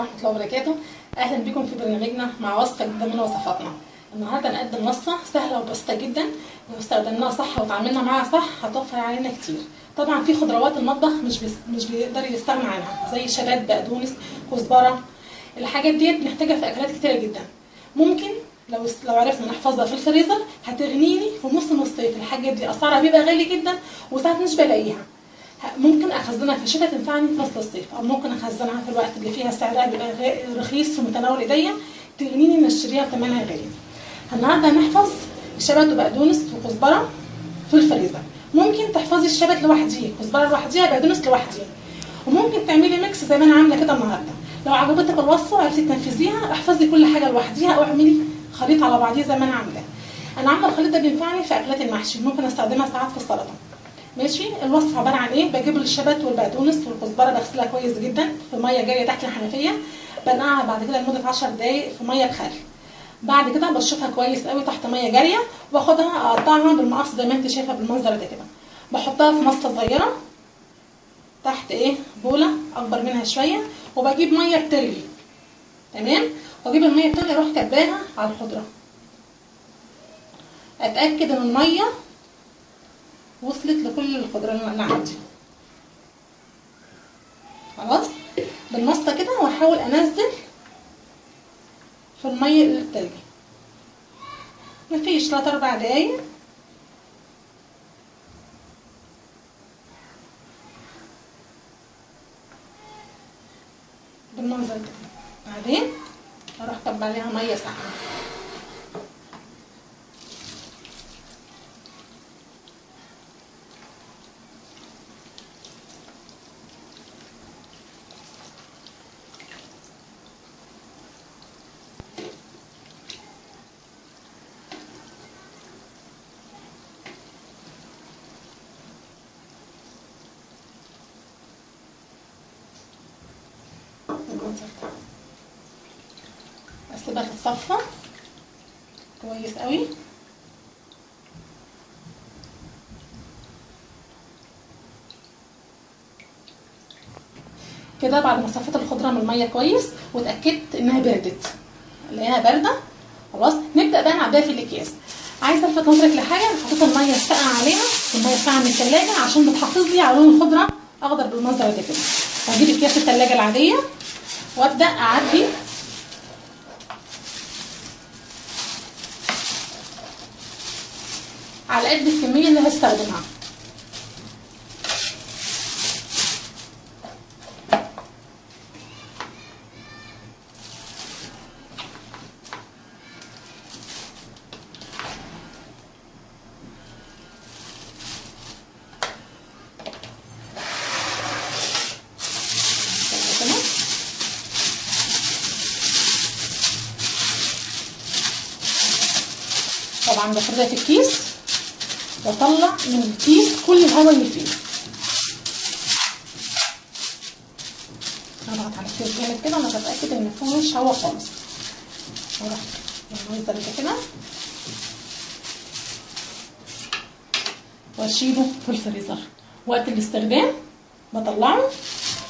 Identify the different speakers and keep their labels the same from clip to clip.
Speaker 1: ورحمة الله وبركاته. أهلا بكم في برنامجنا مع وصفة جديدة من وصفاتنا. النهارده هنقدم وصفة سهلة وبسيطة جدا، لو استخدمناها صح وتعاملنا معاها صح هتوفر علينا كتير. طبعا في خضروات المطبخ مش بيقدر يستغنى عنها، زي شبت، بقدونس، كزبرة. الحاجات ديت بنحتاجها في أكلات كتيرة جدا. ممكن لو عرفنا نحفظها في الفريزر هتغنيني في موسم الصيف. الحاجات دي أسعارها بيبقى غالي جدا وساعات مش بلاقيها. ممكن اخزنها في الشتاء تنفعني في فصل الصيف، او ممكن اخزنها في الوقت اللي فيها سعرها بيبقى رخيص في متناول ايديا تغنيني من اشتريها بثمنها غالي. النهارده هنحفظ الشبت وبقدونس وكزبره في الفريزر. ممكن تحفظي الشبت لوحديه، كزبره لوحديها، بقدونس لوحديها، وممكن تعملي ميكس زي ما انا عامله كده النهارده. لو عجبتك الوصفه وعرفتي تنفذيها احفظي كل حاجه لوحديها او اعملي خليط على بعضيه زي ما انا عاملاه. انا عامله الخليط ده بينفعني في اكلات المحشي، ممكن استخدمها ساعات في السلطه. ماشي. الوصفه عباره عن ايه؟ بجيب الشبت والبقدونس والكزبره بغسلها كويس جدا في ميه جاريه تحت الحنفيه، بنقعها بعد كده لمده 10 دقائق في ميه بخل. بعد كده بشطفها كويس قوي تحت ميه جاريه، واخدها اقطعها بالمقص زي ما انت شايفه بالمنظر ده كده. بحطها في مصفى صغيره تحت بوله اكبر منها شويه، وبجيب ميه بتغلي. تمام. واجيب الميه بتغلي اروح كباها على الخضره، اتاكد ان الميه وصلت لكل الخضره اللي عندي. خلاص بالمصفى كده، واحاول انزل في الميه اللي بتغلي. مفيش 3-4 دقايق بالمنظر ده. بعدين اروح اكب عليها ميه ساقعه. اسيبها تتصفى كويس قوي. كده بعد ما صفيت الخضره من الميه كويس واتاكدت انها بردت، الاقيها بارده، خلاص نبدا بقى نعبيها في الاكياس. عايزه الفت نظرك لحاجه، حطيت الميه الساقعه عليها، الميه الساقعه من الثلاجه عشان بتحافظ لي على لون الخضره اخضر بالمنظر ده كده. هجيب اكياس الثلاجه العاديه وابدا اعبي على قد الكميه اللي هستخدمها. طبعا بفردها في الكيس واطلع من الكيس كل الهواء اللي فيه. اضغط على الكيس جامد كده وانا بتاكد ان مفيهوش هواء خالص. واروح بالمنظر ده كده واشيله في الفريزر. وقت الاستخدام بطلعه،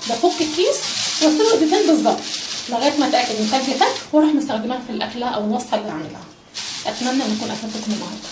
Speaker 1: بفك الكيس واسيبه دقيقتين بالظبط لغايه ما اتاكد ان التلج فك، واروح مستخدمها في الاكله او الوصفه اللي هعملها. اتمنى ان اكون افدتكم النهارده.